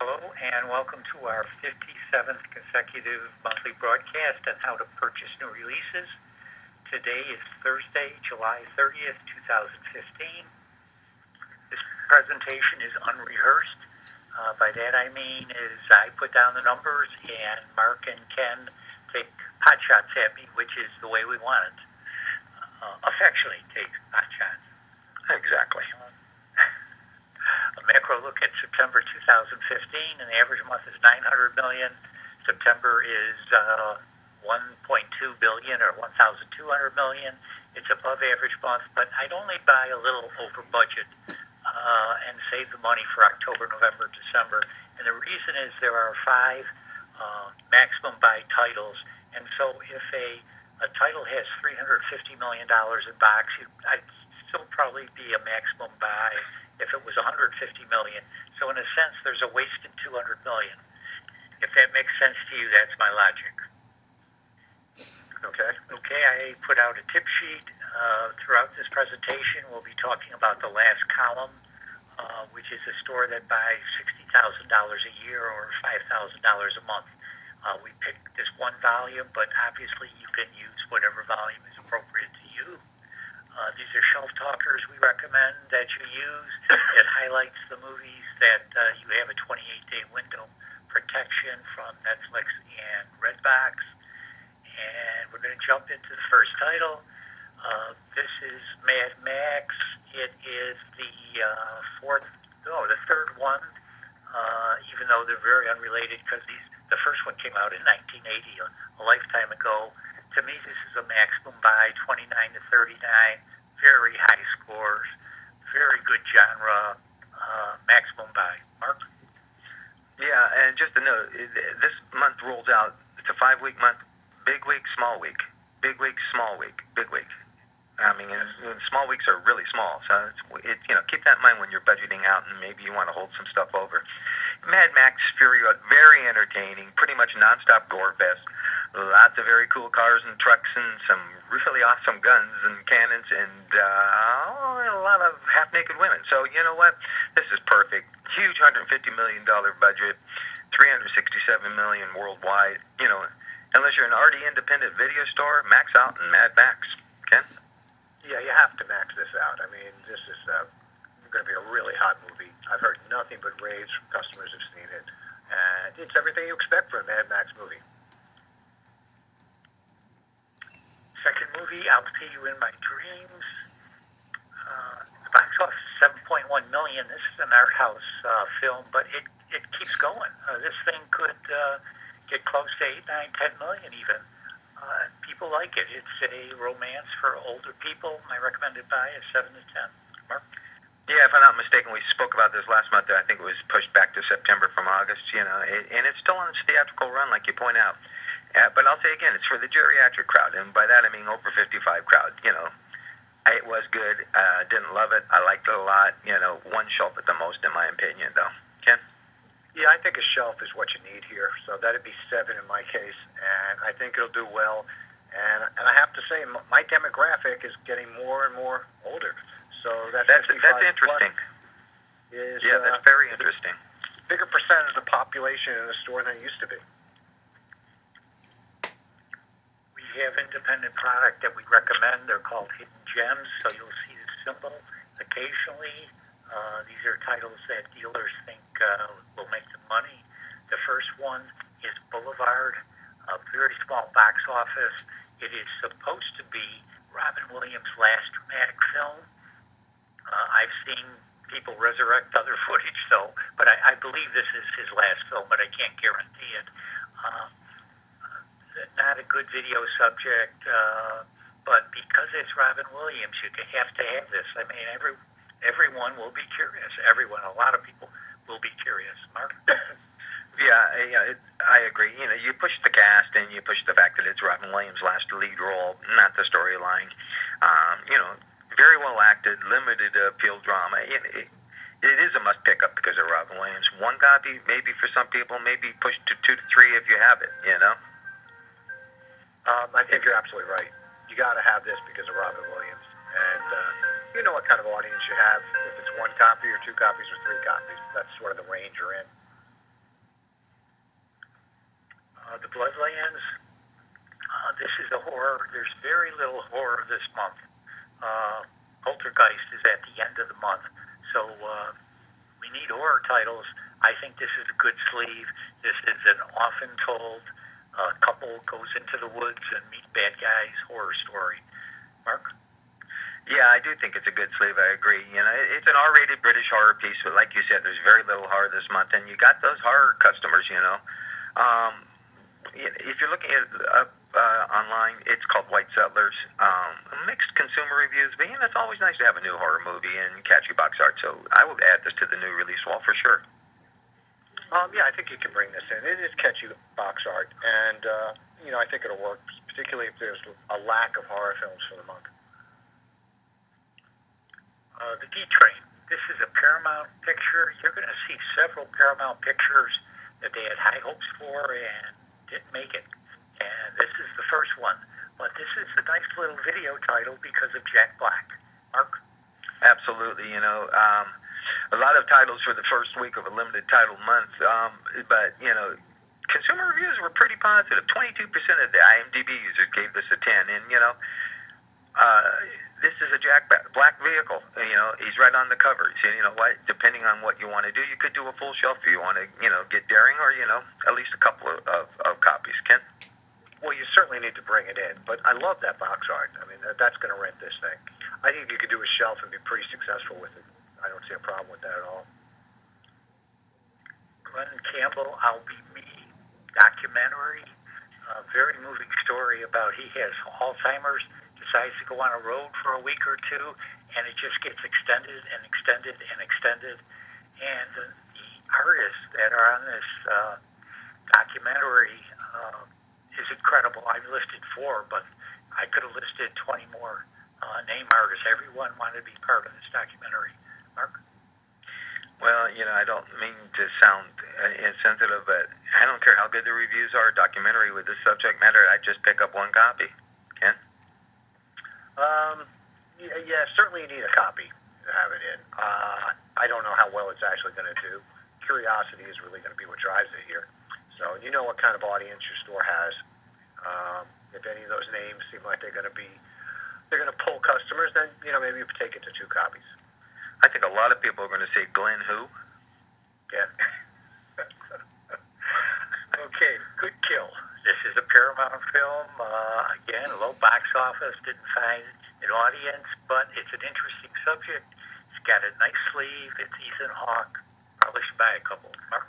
Hello, and welcome to our 57th consecutive monthly broadcast on how to purchase new releases. Today is Thursday, July 30th, 2015. This presentation is unrehearsed. By that I mean is I put down the numbers and Mark and Ken take pot shots at me, which is the way we want it. Affectionately take pot shots. Exactly. A macro look at September 2015, and the average month is 900 million. September is 1.2 billion or 1,200 million. It's above average month, but I'd only buy a little over budget and save the money for October, November, December. And the reason is there are 5 maximum buy titles, and so if a title has $350 million in box, I'd still probably be a maximum buy if it was 150 million. So in a sense, there's a wasted 200 million. If that makes sense to you, that's my logic. Okay, I put out a tip sheet. Throughout this presentation, we'll be talking about the last column, which is a store that buys $60,000 a year or $5,000 a month. We picked this one volume, but obviously you can use whatever volume is appropriate to you. These are shelf talkers we recommend that you use. It highlights the movies that you have a 28-day window protection from Netflix and Redbox. And we're going to jump into the first title. This is Mad Max. It is the third one, even though they're very unrelated because the first one came out in 1980, a lifetime ago. To me, this is a maximum buy, 29 to 39, very high scores, very good genre, maximum buy. Mark? Yeah, and just a note, this month rolls out, it's a 5-week month, big week, small week, big week, small week, big week. I mean, and small weeks are really small, so keep that in mind when you're budgeting out and maybe you want to hold some stuff over. Mad Max Fury Road, very entertaining, pretty much nonstop gore fest. Lots of very cool cars and trucks and some really awesome guns and cannons and a lot of half-naked women. So you know what? This is perfect. Huge $150 million budget, $367 million worldwide. Unless you're an RD independent video store, max out in Mad Max. Ken? Yeah, you have to max this out. I mean, this is going to be a really hot movie. I've heard nothing but raves from customers who've seen it. And it's everything you expect from a Mad Max movie. Second movie, I'll See You in My Dreams. The box office is 7.1 million. This is an art house film, but it keeps going. This thing could get close to 8, 9, 10 million even. People like it. It's a romance for older people. My recommended buy is 7 to 10. Mark? Yeah, if I'm not mistaken, we spoke about this last month. I think it was pushed back to September from August, and it's still on its theatrical run, like you point out. But I'll say again, it's for the geriatric crowd, and by that I mean over 55 crowd. It was good. Didn't love it. I liked it a lot. One shelf at the most, in my opinion, though. Ken? Yeah, I think a shelf is what you need here. So that'd be 7 in my case, and I think it'll do well. And I have to say, my demographic is getting more and more older. So that's interesting. That's very interesting. Bigger percentage of the population in the store than it used to be. We have independent product that we recommend. They're called Hidden Gems, so you'll see the symbol occasionally. These are titles that dealers think will make them money. The first one is Boulevard, a very small box office. It is supposed to be Robin Williams' last dramatic film. I've seen people resurrect other footage, but I believe this is his last film, but I can't guarantee it. Not a good video subject, but because it's Robin Williams, you have to have this. I mean, everyone will be curious. A lot of people will be curious. Mark? Yeah, I agree. You push the cast and you push the fact that it's Robin Williams' last lead role, not the storyline. Very well acted, limited appeal drama. It is a must pick up because of Robin Williams. One copy, maybe for some people, maybe push to 2 to 3 if you have it. I think you're absolutely right. You got to have this because of Robin Williams, and you know what kind of audience you have. If it's 1 copy or 2 copies or 3 copies, that's sort of the range you're in. The Bloodlands. This is a horror. There's very little horror this month. Poltergeist is at the end of the month, so we need horror titles. I think this is a good sleeve. This is an often told couple goes into the woods and meet bad guys horror story. Mark? Yeah, I do think it's a good sleeve. I agree. It's an R-rated British horror piece, but like you said, there's very little horror this month, and you got those horror customers. If you're looking at online, it's called White Settlers. Mixed consumer reviews, but it's always nice to have a new horror movie and catchy box art. So I will add this to the new release wall for sure. Yeah, I think you can bring this in. It is catchy box art, and I think it'll work, particularly if there's a lack of horror films for the month. The D-Train. This is a Paramount picture. You're going to see several Paramount pictures that they had high hopes for and didn't make it. And this is the first one. But this is a nice little video title because of Jack Black. Mark? Absolutely. A lot of titles for the first week of a limited title month. But consumer reviews were pretty positive. 22% of the IMDb users gave this a 10. And, this is a Jack Black vehicle. He's right on the cover. So, what? Depending on what you want to do, you could do a full shelf if you want to, get daring, or, at least a couple of copies. Ken? Well, you certainly need to bring it in, but I love that box art. I mean, that's going to rent this thing. I think you could do a shelf and be pretty successful with it. I don't see a problem with that at all. Glenn Campbell, I'll Be Me documentary. A very moving story about he has Alzheimer's, decides to go on a road for a week or two, and it just gets extended and extended and extended. And the artists that are on this documentary is incredible. I've listed 4, but I could have listed 20 more name artists. Everyone wanted to be part of this documentary. Mark? Well, I don't mean to sound insensitive, but I don't care how good the reviews are. Documentary with this subject matter, I just pick up one copy. Ken? Yeah, certainly you need a copy to have it in. I don't know how well it's actually going to do. Curiosity is really going to be what drives it here. So you know what kind of audience your store has. If any of those names seem like they're going to pull customers, then maybe you take it to 2 copies. I think a lot of people are going to say Glenn who? Yeah. Okay, Good Kill. This is a Paramount film. Again, low box office, didn't find an audience, but it's an interesting subject. It's got a nice sleeve. It's Ethan Hawke. Probably should buy a couple. Mark?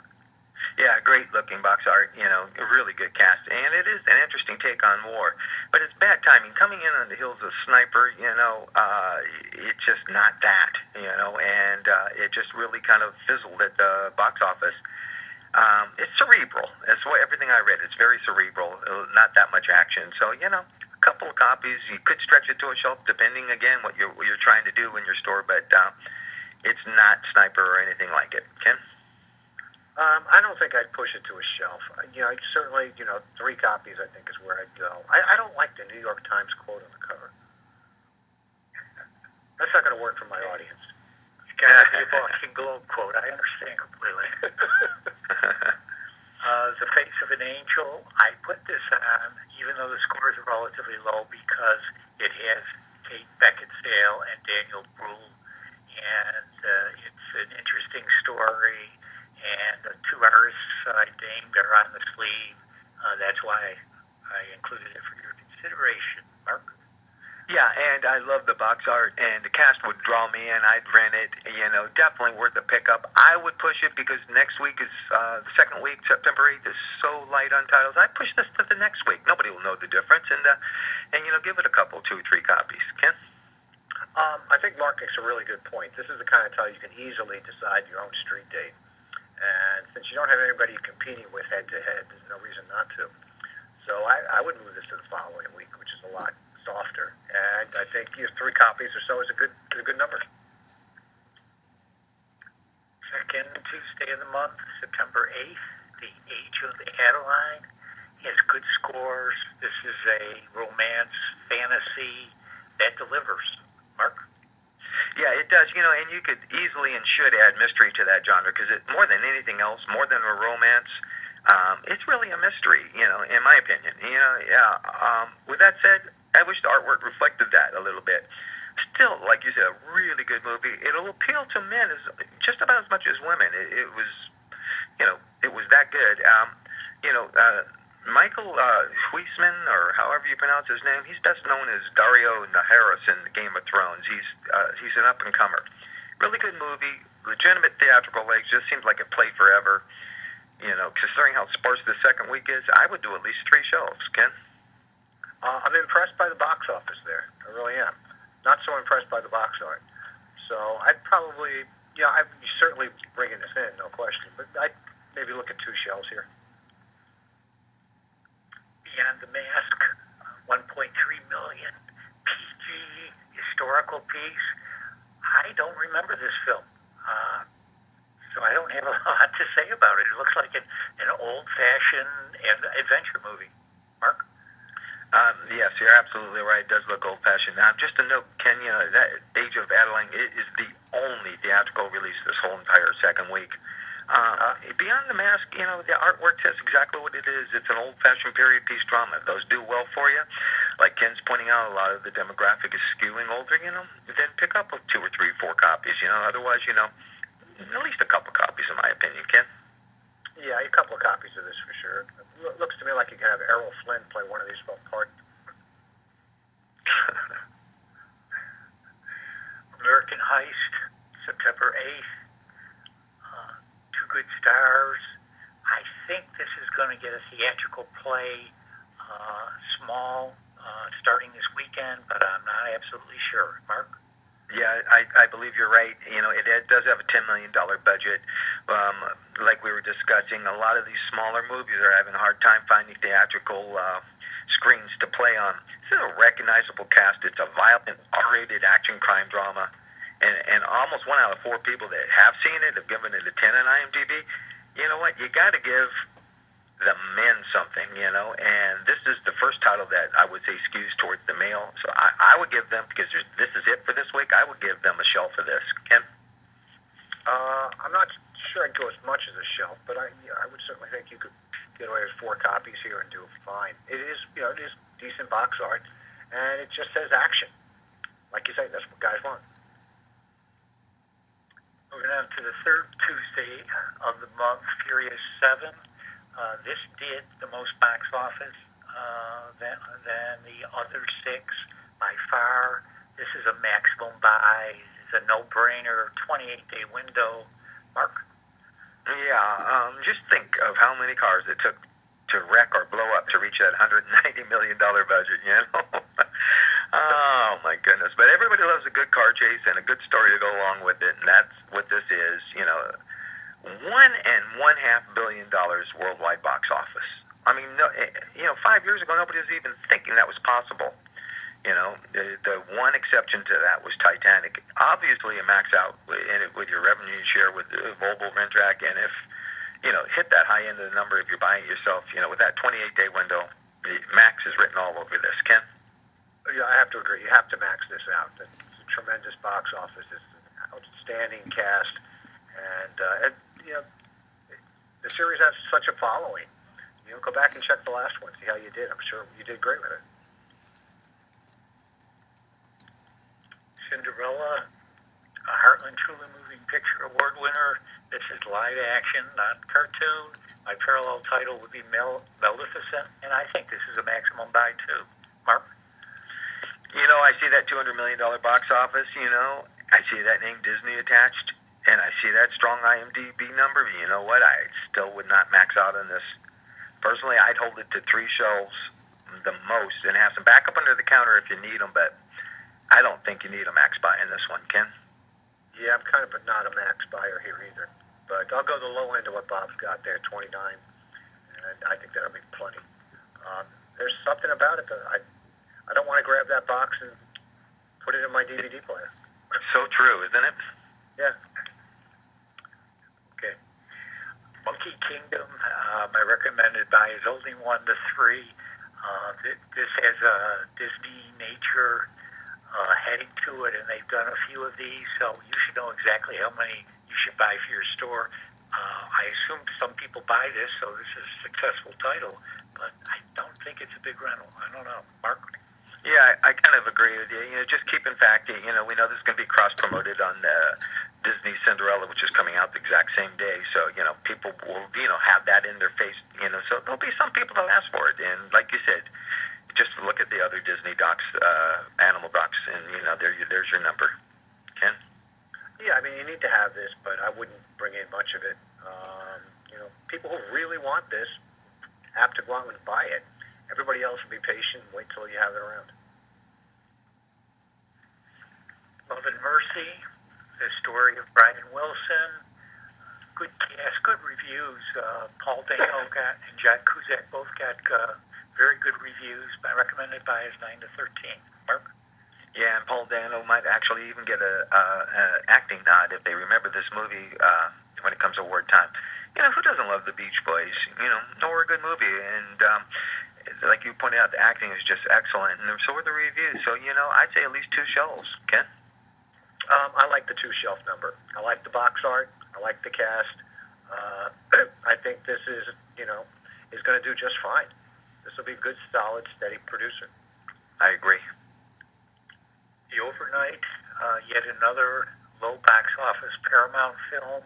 Yeah, great looking box art, a really good cast. And it is an interesting take on war. But it's bad timing. Coming in on the heels of Sniper, it's just not that, and it just really kind of fizzled at the box office. It's cerebral. That's what everything I read. It's very cerebral, not that much action. So, a couple of copies. You could stretch it to a shelf depending, again, what you're trying to do in your store. But it's not Sniper or anything like it. Ken? I don't think I'd push it to a shelf. Certainly, 3 copies I think is where I'd go. I don't like the New York Times quote on the cover. That's not going to work for my audience. It's got to be a Boston Globe quote. I understand completely. The Face of an Angel. I put this on, even though the scores are relatively low, because it has Kate Beckinsale and Daniel Bruhl, and it's an interesting story. And 2 artists I named are on the sleeve. That's why I included it for your consideration. Mark? Yeah, and I love the box art, and the cast would draw me in. I'd rent it. Definitely worth a pickup. I would push it because next week is the second week, September 8th, is so light on titles. I'd push this to the next week. Nobody will know the difference, and give it a couple, 2, 3 copies. Ken? I think Mark makes a really good point. This is the kind of title you can easily decide your own street date. And since you don't have anybody you're competing with head-to-head, there's no reason not to. So I would move this to the following week, which is a lot softer. And I think 3 copies or so is a good number. Second Tuesday of the month, September 8th, The Age of Adaline has good scores. This is a romance fantasy that delivers. Mark? Yeah, it does, and you could easily and should add mystery to that genre because more than anything else, more than a romance, It's really a mystery, in my opinion. With that said, I wish the artwork reflected that a little bit. Still, like you said, a really good movie. It'll appeal to men just about as much as women. It was, it was that good. Michael Huisman, or however you pronounce his name, he's best known as Dario Naharis in Game of Thrones. He's an up and comer. Really good movie, legitimate theatrical legs. Just seems like it played forever. Considering how sparse the second week is, I would do at least 3 shows. Ken? I'm impressed by the box office there. I really am. Not so impressed by the box art. So I'd probably, I'd be certainly bringing this in, no question. But I'd maybe look at 2 shelves here. Beyond the Mask, 1.3 million, PG, historical piece. I don't remember this film. So I don't have a lot to say about it. It looks like an old-fashioned adventure movie. Mark? Yes, you're absolutely right. It does look old-fashioned. Now, just a note, Ken, that Age of Adaline is the only theatrical release this whole entire second week. Beyond the Mask, the artwork says exactly what it is. It's an old-fashioned period piece drama. Those do well for you. Like Ken's pointing out, a lot of the demographic is skewing older, then pick up 2 or 3, 4 copies, Otherwise, at least a couple copies, in my opinion, Ken. Yeah, a couple of copies of this for sure. Looks to me like you could have Errol Flynn play one of these parts. American Heist, September 8th. 2 good stars. I think this is going to get a theatrical play, small, starting this weekend, but I'm not absolutely sure. Mark? Yeah, I believe you're right. It does have a $10 million budget. Like we were discussing, a lot of these smaller movies are having a hard time finding theatrical screens to play on. This is a recognizable cast. It's a violent, R-rated action crime drama. And almost 1 out of 4 people that have seen it have given it a 10 on IMDb. You know what? You got to give the men something, and this is the first title that I would say skews towards the male. So I would give them, because this is it for this week, I would give them a shelf for this. Ken? I'm not sure I'd go as much as a shelf, but I would certainly think you could get away with 4 copies here and do fine. It is, it is decent box art, and it just says action. Like you say, that's what guys want. Moving on to the third Tuesday of the month, Furious 7. This did the most box office than the other 6 by far. This is a maximum buy. It's a no-brainer, 28-day window. Mark? Yeah, just think of how many cars it took to wreck or blow up to reach that $190 million budget, Oh, my goodness. But everybody loves a good car chase and a good story to go along with it, and that's what this is, $1.5 billion worldwide box office. I mean, 5 years ago, nobody was even thinking that was possible. The one exception to that was Titanic. Obviously, it maxed out with your revenue share with Volvo Rent-Track, and if, hit that high end of the number if you're buying it yourself, with that 28-day window, max is written all over this. Ken? Yeah, I have to agree. You have to max this out. It's a tremendous box office. It's an outstanding cast, and the series has such a following. Go back and check the last one, see how you did. I'm sure you did great with it. Cinderella, a Heartland Truly Moving Picture Award winner. This is live action, not cartoon. My parallel title would be Maleficent, and I think this is a maximum buy too. Mark? I see that $200 million box office, I see that name Disney attached, and I see that strong IMDb number. You know what? I still would not max out on this. Personally, I'd hold it to 3 shelves the most and have some backup under the counter if you need them, but I don't think you need a max buy in this one. Ken? Yeah, I'm kind of not a max buyer here either. But I'll go the low end of what Bob's got there, 29, and I think that'll be plenty. There's something about it that I don't want to grab that box and put it in my DVD player. So true, isn't it? Yeah. Okay. Monkey Kingdom, my recommended buy is only 1 to 3. This has a Disney nature heading to it, and they've done a few of these, so you should know exactly how many you should buy for your store. I assume some people buy this, so this is a successful title, but I don't think it's a big rental. I don't know. Mark? Yeah, I kind of agree with you. Just keep in fact, we know this is going to be cross-promoted on Disney Cinderella, which is coming out the exact same day. So, people will, have that in their face, so there'll be some people that'll ask for it. And like you said, just look at the other Disney docs, animal docs, and, there's your number. Ken? Yeah, I mean, you need to have this, but I wouldn't bring in much of it. People who really want this have to go out and buy it. Everybody else will be patient and wait till you have it around. Love and Mercy, the story of Brian Wilson. Good cast, good reviews. Paul Dano and Jack Cusack both got very good reviews, recommended by his 9 to 13. Mark? Yeah, and Paul Dano might actually even get an acting nod if they remember this movie when it comes to award time. Who doesn't love the Beach Boys? Nor a good movie. And like you pointed out, the acting is just excellent, and so are the reviews. So, I'd say at least 2 shelves. Ken? I like the 2 shelf number. I like the box art. I like the cast. I think this is going to do just fine. This will be a good, solid, steady producer. I agree. The Overnight, yet another low box office Paramount film.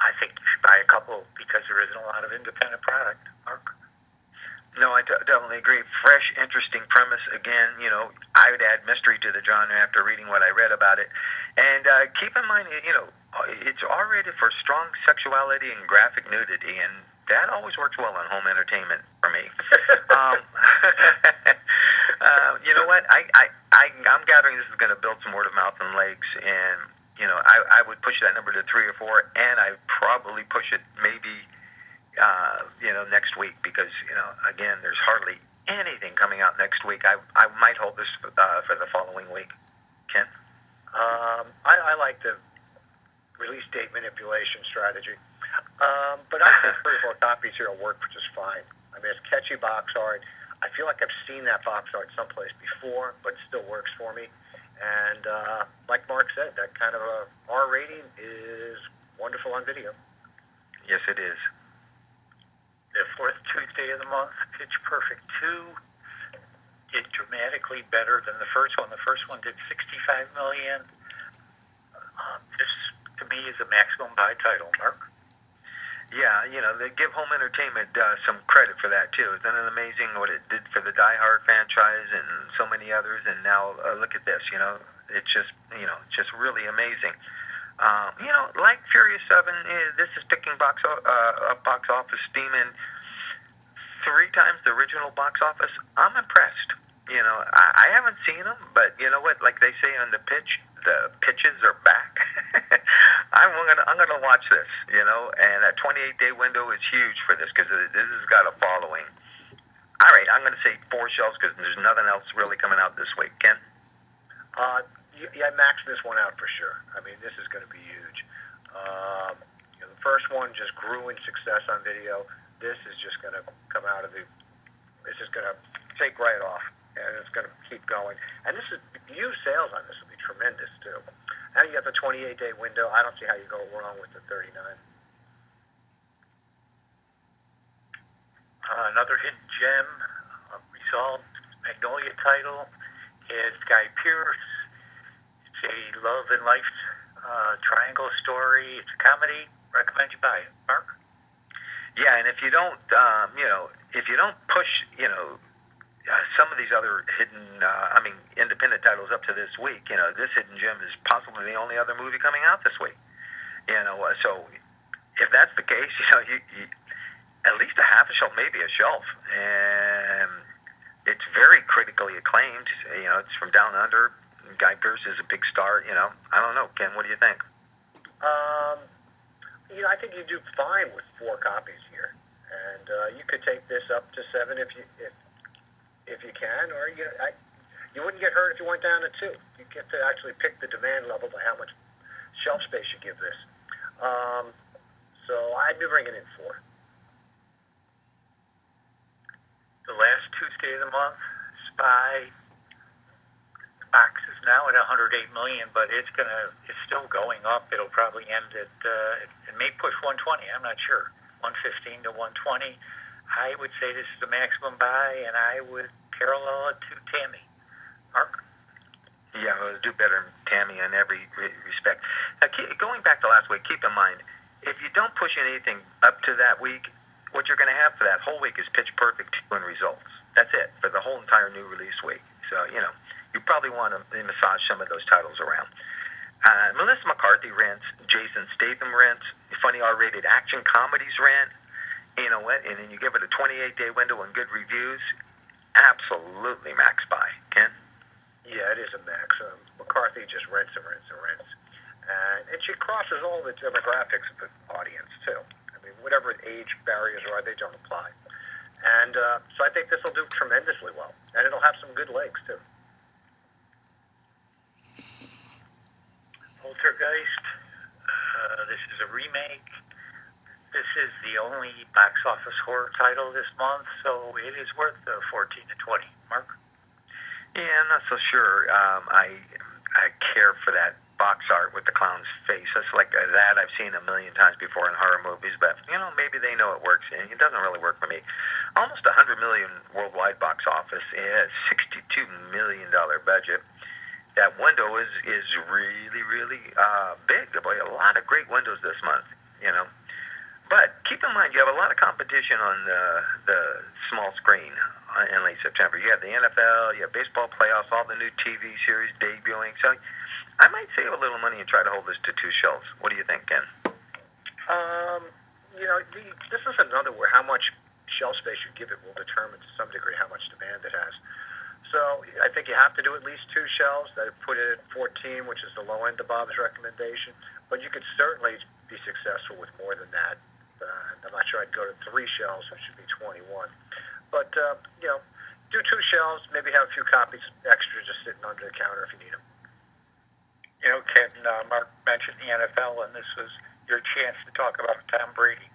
I think you should buy a couple because there isn't a lot of independent product. Mark? No, I definitely agree. Fresh, interesting premise. Again, I would add mystery to the genre after reading what I read about it. And keep in mind, it's R-rated for strong sexuality and graphic nudity, and that always works well on home entertainment for me. You know what? I'm gathering this is going to build some word of mouth and legs, and I would push that number to 3 or 4, and I'd probably push it maybe next week because again, there's hardly anything coming out next week. I might hold this for the following week. Ken? I like the release date manipulation strategy, but I think 3 or 4 copies here will work just fine. I mean, it's catchy box art. I feel like I've seen that box art someplace before, but it still works for me. And like Mark said, that kind of a R rating is wonderful on video. Yes, it is. The 4th Tuesday of the month, Pitch Perfect 2, did dramatically better than the first one. The first one did $65 million. This, to me, is a maximum buy title. Mark? Yeah, they give home entertainment some credit for that, too. Isn't it amazing what it did for the Die Hard franchise and so many others? And now look at this, it's just, just really amazing. Like Furious 7, this is picking box office steam in 3 times the original box office. I'm impressed. I haven't seen them, but you know what? Like they say on the pitch, the pitches are back. I'm gonna watch this. And that 28-day window is huge for this because this has got a following. All right, I'm gonna say 4 shelves because there's nothing else really coming out this week. Ken? Yeah, max this one out for sure. I mean, this is going to be huge. The first one just grew in success on video. This is just going to come out of it's just going to take right off, and it's going to keep going. And used sales on this will be tremendous, too. Now you have the 28-day window. I don't see how you go wrong with the 39. Another hidden gem, Resolved Magnolia title, is Guy Pearce. It's a love and life triangle story. It's a comedy. Recommend you buy it. Mark? Yeah, and if you don't, if you don't push, some of these other hidden, independent titles up to this week, this hidden gem is possibly the only other movie coming out this week. So if that's the case, you at least a half a shelf, maybe a shelf, and it's very critically acclaimed. It's from Down Under. Guy Pearce is a big star. I don't know, Ken. What do you think? I think you do fine with 4 copies here, and you could take this up to 7 if you can, or you wouldn't get hurt if you went down to 2. You get to actually pick the demand level by how much shelf space you give this. So I'd be bringing in 4. The last Tuesday of the month, Spy, box is now at 108 million, but it's still going up. It'll probably end at it may push 120. I'm not sure. 115 to 120. I would say this is the maximum buy, and I would parallel it to Tammy. Mark? Yeah, we'll do better than Tammy in every respect. Going back to last week, keep in mind, if you don't push anything up to that week, what you're going to have for that whole week is pitch perfect in results. That's it for the whole entire new release week. So, you probably want to massage some of those titles around. Melissa McCarthy rents, Jason Statham rents, funny R-rated action comedies rent. You know what? And then you give it a 28-day window and good reviews. Absolutely max buy. Ken? Yeah, it is a max. McCarthy just rents and rents and rents. And she crosses all the demographics of the audience, too. I mean, whatever age barriers are, they don't apply. And so I think this will do tremendously well. And it'll have some good legs, too. Poltergeist. This is a remake. This is the only box office horror title this month, so it is worth 14 to 20. Mark? Yeah, I'm not so sure. I care for that box art with the clown's face. That's like that I've seen a million times before in horror movies, but maybe they know it works. It doesn't really work for me. Almost 100 million worldwide box office. It has $62 million budget. That window is really, really big. Boy, a lot of great windows this month, But keep in mind, you have a lot of competition on the small screen in late September. You have the NFL, you have baseball playoffs, all the new TV series debuting. So I might save a little money and try to hold this to 2 shelves. What do you think, Ken? This is another where how much shelf space you give it will determine to some degree how much demand it has. So I think you have to do at least 2 shelves. That would put it at 14, which is the low end of Bob's recommendation. But you could certainly be successful with more than that. I'm not sure I'd go to 3 shelves, which would be 21. But, do 2 shelves, maybe have a few copies extra just sitting under the counter if you need them. Ken, Mark mentioned the NFL, and this was your chance to talk about Tom Brady.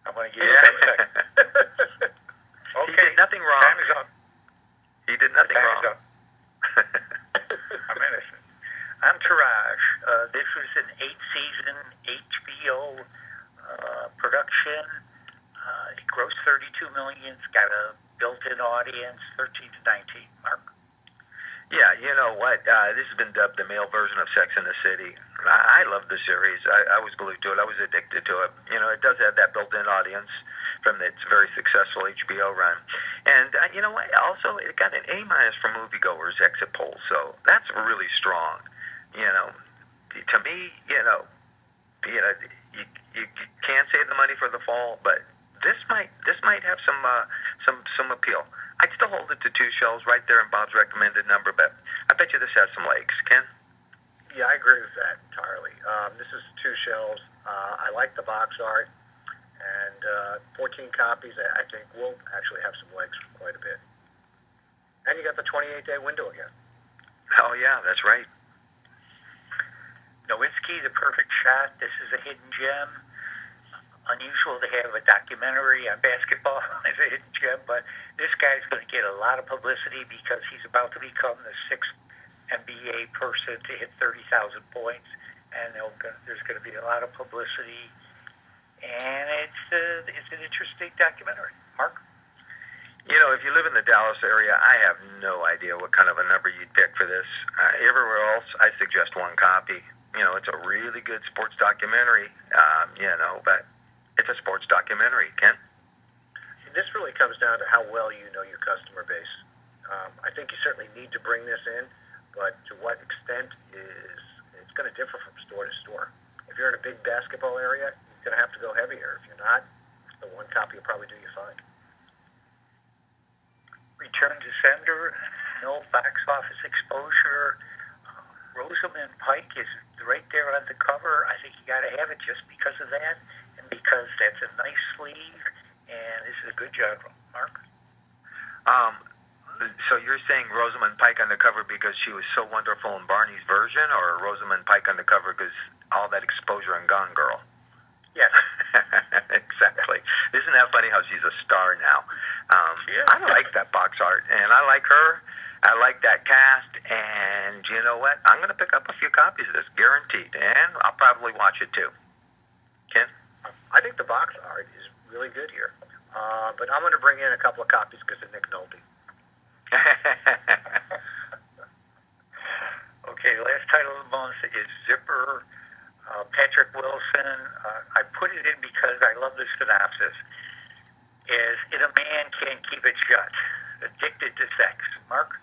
I'm going to give you a second. Okay. He did nothing wrong. Time is up. He did nothing wrong. I'm innocent. Entourage. This was an 8-season HBO production. It grossed $32 million. It's got a built-in audience, 13 to 19. Mark? Yeah, you know what? This has been dubbed the male version of Sex and the City. I love the series. I was glued to it. I was addicted to it. It does have that built-in audience from its very successful HBO run. And you know what? Also, it got an A- from moviegoers exit polls, so that's really strong. To me, you can't save the money for the fall, but this might have some appeal. I'd still hold it to 2 shelves right there in Bob's recommended number, but I bet you this has some legs. Ken? Yeah, I agree with that entirely. This is 2 shelves. I like the box art, and 14 copies I think will actually have some legs for quite a bit. And you got the 28-day window again. Oh, yeah, that's right. Nowitzki, The Perfect Shot. This is a hidden gem. Unusual to have a documentary on basketball as a hidden gem, but this guy's going to get a lot of publicity because he's about to become the 6th NBA person to hit 30,000 points, and there's going to be a lot of publicity, and it's an interesting documentary. Mark? If you live in the Dallas area, I have no idea what kind of a number you'd pick for this. Everywhere else, I suggest 1 copy. It's a really good sports documentary, but it's a sports documentary. Ken? This really comes down to how well you know your customer base. I think you certainly need to bring this in, but to what extent it's going to differ from store to store. If you're in a big basketball area, you're going to have to go heavier. If you're not, the 1 copy will probably do you fine. Return to sender, no box office exposure. Rosamund Pike is right there on the cover. I think you got to have it just because of that, and because that's a nice sleeve, and this is a good genre. Mark? So you're saying Rosamund Pike on the cover because she was so wonderful in Barney's version, or Rosamund Pike on the cover because all that exposure in Gone Girl? Yes. Exactly. Isn't that funny how she's a star now? I like that box art, and I like her. I like that cast, And you know what? I'm going to pick up a few copies of this, guaranteed. And I'll probably watch it too. Ken? I think the box art is really good here. But I'm going to bring in a couple of copies because of Nick Nolte. Okay, last title of the month is Zipper, Patrick Wilson. I put it in because I love the synopsis. Is it a man can't keep it shut? Addicted to sex. Mark?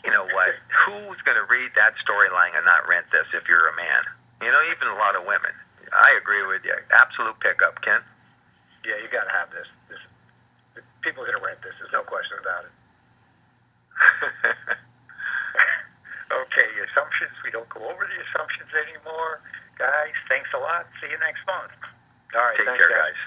You know what? Who's going to read that storyline and not rent this if you're a man? You know, even a lot of women. I agree with you. Absolute pickup, Ken. Yeah, you got to have this. People are going to rent this. There's no question about it. Okay, assumptions. We don't go over the assumptions anymore. Guys, thanks a lot. See you next month. All right, Take thanks, care, guys. guys.